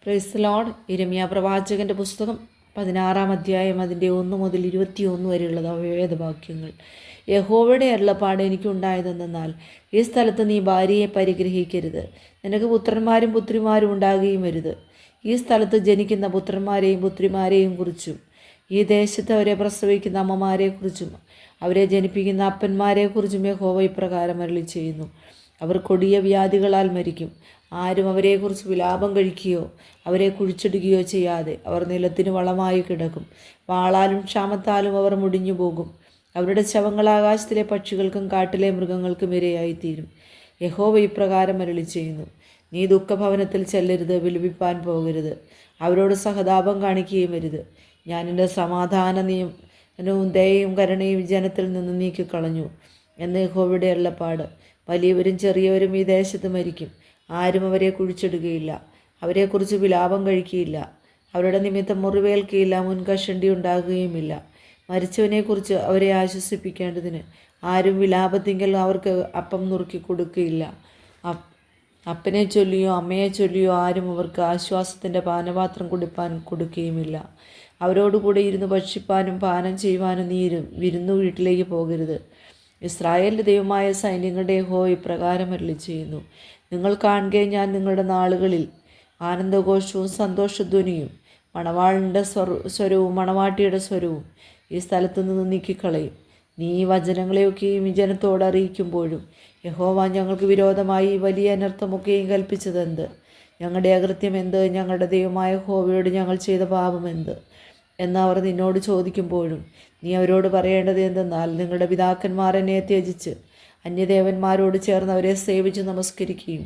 Praise Lord. യിരെമ്യാ പ്രവാചകൻ്റെ പുസ്തകം 16-ാം അധ്യായം അതിൻ്റെ 1 മുതൽ 21 വരെയുള്ളത് വേദവാക്യങ്ങൾ. യഹോവയുടെ അരുളപ്പാട് എനിക്കുണ്ടായതെന്നാൽ, ഈ സ്ഥലത്ത് നീ ഭാര്യയെ പരിഗ്രഹിക്കരുത്, നിനക്ക് പുത്രന്മാരും പുത്രിമാരും ഉണ്ടാകുകയും വരുത്. ഈ സ്ഥലത്ത് ജനിക്കുന്ന പുത്രന്മാരെയും പുത്രിമാരെയും കുറിച്ചും ഈ ദേശത്ത് അവരെ പ്രസവിക്കുന്ന അമ്മമാരെക്കുറിച്ചും അവരെ ജനിപ്പിക്കുന്ന അപ്പന്മാരെക്കുറിച്ചും യഹോവ ഇപ്രകാരം അരുളി ചെയ്യുന്നു: അവർ കൊടിയ വ്യാധികളാൽ മരിക്കും. ആരും അവരെക്കുറിച്ച് വിലാപം കഴിക്കുകയോ അവരെ കുഴിച്ചിടുകയോ ചെയ്യാതെ അവർ നിലത്തിന് വളമായി കിടക്കും. വാളാലും ക്ഷാമത്താലും അവർ മുടിഞ്ഞു പോകും. അവരുടെ ശവങ്ങൾ ആകാശത്തിലെ പക്ഷികൾക്കും കാട്ടിലെ മൃഗങ്ങൾക്കും ഇരയായിത്തീരും. യഹോവ ഇപ്രകാരം അരുളി ചെയ്യുന്നു: നീ ദുഃഖഭവനത്തിൽ ചെല്ലരുത്, വിലപിപ്പാൻ പോകരുത്, അവരോട് സഹതാപം കാണിക്കുകയും വരുത്. ഞാൻ എൻ്റെ സമാധാന നിയമനവും ദയയും കരുണയും ജനത്തിൽ നിന്ന് നീക്കിക്കളഞ്ഞു എന്ന് യഹോവയുടെ അരുളപ്പാട്. വലിയവരും ചെറിയവരും ഈ ദേശത്ത് മരിക്കും. ആരും അവരെ കുഴിച്ചിടുകയില്ല, അവരെക്കുറിച്ച് വിലാപം കഴിക്കുകയില്ല, അവരുടെ നിമിത്തം മുറിവേൽക്കുകയില്ല, മുൻകഷണ്ടി ഉണ്ടാകുകയുമില്ല. മരിച്ചവനെക്കുറിച്ച് അവരെ ആശ്വസിപ്പിക്കേണ്ടതിന് ആരും വിലാപത്തിങ്കൽ അവർക്ക് അപ്പം നുറുക്കി കൊടുക്കുകയില്ല. അപ്പനെ ചൊല്ലിയോ അമ്മയെ ചൊല്ലിയോ ആരും അവർക്ക് ആശ്വാസത്തിൻ്റെ പാനപാത്രം കുടിപ്പാൻ കൊടുക്കുകയുമില്ല. അവരോടുകൂടെ ഇരുന്ന് ഭക്ഷിപ്പാനും പാനം ചെയ്യുവാനും നീ വിരുന്നു വീട്ടിലേക്ക് പോകരുത്. ഇസ്രായേലിൻ്റെ ദൈവമായ സൈന്യങ്ങളുടെ യഹോവ ഇപ്രകാരം അരുളി ചെയ്യുന്നു: നിങ്ങൾ കാണുകയും ഞാൻ നിങ്ങളുടെ നാളുകളിൽ ആനന്ദഘോഷവും സന്തോഷധ്വനിയും മണവാളിൻ്റെ സ്വരവും മണവാട്ടിയുടെ സ്വരവും ഈ സ്ഥലത്തു നിന്ന് നീക്കിക്കളയും. നീ ഈ വചനങ്ങളെയൊക്കെയും ഈ ജനത്തോട് അറിയിക്കുമ്പോഴും, യഹോവ ഞങ്ങൾക്ക് വിരോധമായി വലിയ അനർത്ഥമൊക്കെയും കൽപ്പിച്ചതെന്ത്? ഞങ്ങളുടെ അകൃത്യം എന്ത്? ഞങ്ങളുടെ ദൈവമായ യഹോവയോട് ഞങ്ങൾ ചെയ്ത പാപം എന്ത് എന്ന് അവർ നിന്നോട് ചോദിക്കുമ്പോഴും നീ അവരോട് പറയേണ്ടത് എന്തെന്നാൽ, നിങ്ങളുടെ പിതാക്കന്മാർ എന്നെ ത്യജിച്ച് അന്യദേവന്മാരോട് ചേർന്ന് അവരെ സേവിച്ച് നമസ്കരിക്കുകയും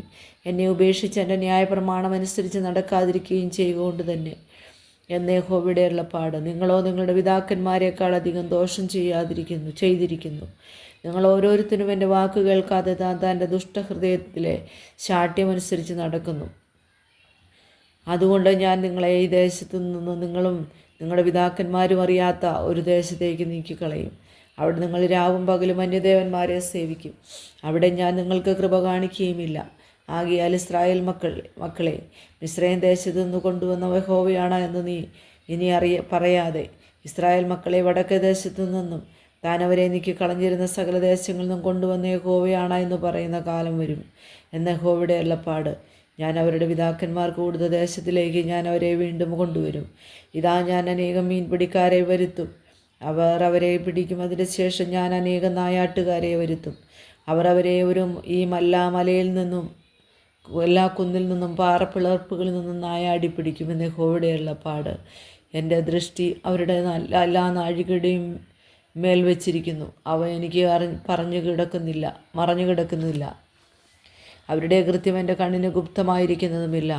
എന്നെ ഉപേക്ഷിച്ച് എൻ്റെ ന്യായപ്രമാണം അനുസരിച്ച് നടക്കാതിരിക്കുകയും ചെയ്യുകൊണ്ട് തന്നെ എന്ന് യഹോവയുടെ അരുളപ്പാട്. നിങ്ങളോ നിങ്ങളുടെ പിതാക്കന്മാരെക്കാൾ അധികം ദോഷം ചെയ്തിരിക്കുന്നു. നിങ്ങൾ ഓരോരുത്തരും എൻ്റെ വാക്ക് കേൾക്കാതെ തൻ്റെ ദുഷ്ടഹൃദയത്തിലെ ശാഠ്യമനുസരിച്ച് നടക്കുന്നു. അതുകൊണ്ട് ഞാൻ നിങ്ങളെ ഈ ദേശത്തു നിന്ന് നിങ്ങളും നിങ്ങളുടെ പിതാക്കന്മാരും അറിയാത്ത ഒരു ദേശത്തേക്ക് നീക്കിക്കളയും. അവിടെ നിങ്ങൾ രാവും പകലും അന്യദേവന്മാരെ സേവിക്കും. അവിടെ ഞാൻ നിങ്ങൾക്ക് കൃപ കാണിക്കുകയുമില്ല. ആകയാൽ ഇസ്രായേൽ മക്കളെ മിസ്രയീം ദേശത്തു നിന്ന് കൊണ്ടുവന്ന യഹോവയാണ് എന്ന് നീ ഇനി പറയാതെ, ഇസ്രായേൽ മക്കളെ വടക്കേ ദേശത്തു നിന്നും താൻ അവരെ നീക്കിക്കളഞ്ഞിരുന്ന സകല ദേശങ്ങളിൽ നിന്നും കൊണ്ടുവന്ന യഹോവയാണ് എന്ന് പറയുന്ന കാലം വരും എന്ന യഹോവയുടെ അരുളപ്പാട്. ഞാൻ അവരുടെ പിതാക്കന്മാർക്ക് കൊടുത്ത ദേശത്തിലേക്ക് ഞാൻ അവരെ വീണ്ടും കൊണ്ടുവരും. ഇതാ, ഞാൻ അനേകം മീൻപിടിക്കാരെ വരുത്തും, അവർ അവരെ പിടിക്കും. അതിന് ശേഷം ഞാൻ അനേകം നായാട്ടുകാരെ വരുത്തും, അവർ അവരെ ഈ മലയിൽ നിന്നും എല്ലാ കുന്നിൽ നിന്നും പാറപ്പിളർപ്പുകളിൽ നിന്നും നായാടി പിടിക്കുമെന്ന് യഹോവയുടെ അരുളപ്പാട്. എൻ്റെ ദൃഷ്ടി അവരുടെ എല്ലാ നാഴികയുടെയും മേൽ വച്ചിരിക്കുന്നു. അവ എനിക്ക് മറഞ്ഞു കിടക്കുന്നില്ല. അവരുടെ കൃത്യം എൻ്റെ കണ്ണിന് ഗുപ്തമായിരിക്കുന്നതുമില്ല.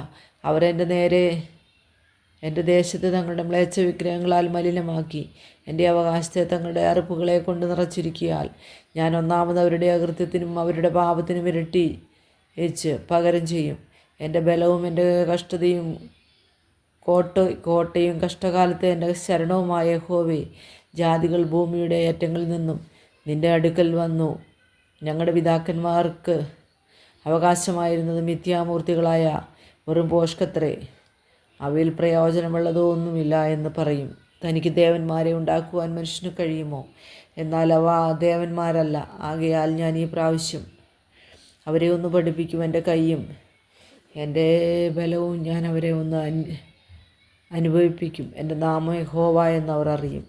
അവർ എൻ്റെ ദേശത്ത് തങ്ങളുടെ മ്ലേച്ഛ വിഗ്രഹങ്ങളാൽ മലിനമാക്കി എൻ്റെ അവകാശത്തെ തങ്ങളുടെ അറുപ്പുകളെ കൊണ്ട് നിറച്ചിരിക്കിയാൽ, ഞാൻ ഒന്നാമത് അവരുടെ അകൃത്യത്തിനും അവരുടെ പാപത്തിനും ഇരട്ടി വെച്ച് പകരം ചെയ്യും. എൻ്റെ ബലവും എൻ്റെ കഷ്ടതയും കോട്ടയും കഷ്ടകാലത്തെ എൻ്റെ ശരണവുമായ യഹോവേ, ജാതികൾ ഭൂമിയുടെ അറ്റങ്ങളിൽ നിന്നും നിൻ്റെ അടുക്കൽ വന്നു. ഞങ്ങളുടെ പിതാക്കന്മാർക്ക് അവകാശമായിരുന്നത് മിഥ്യാമൂർത്തികളായ വെറും പോഷ്കത്രേ, അവയിൽ പ്രയോജനമുള്ളതോ ഒന്നുമില്ല എന്ന് പറയും. തനിക്ക് ദേവന്മാരെ ഉണ്ടാക്കുവാൻ മനുഷ്യന് കഴിയുമോ? എന്നാൽ അവ ദേവന്മാരല്ല. ആകയാൽ ഞാൻ ഈ പ്രാവശ്യം അവരെ ഒന്ന് പഠിപ്പിക്കും. എൻ്റെ കൈയും എൻ്റെ ബലവും ഞാൻ അവരെ ഒന്ന് അനുഭവിപ്പിക്കും. എൻ്റെ നാമം യഹോവ എന്ന് അവർ അറിയും.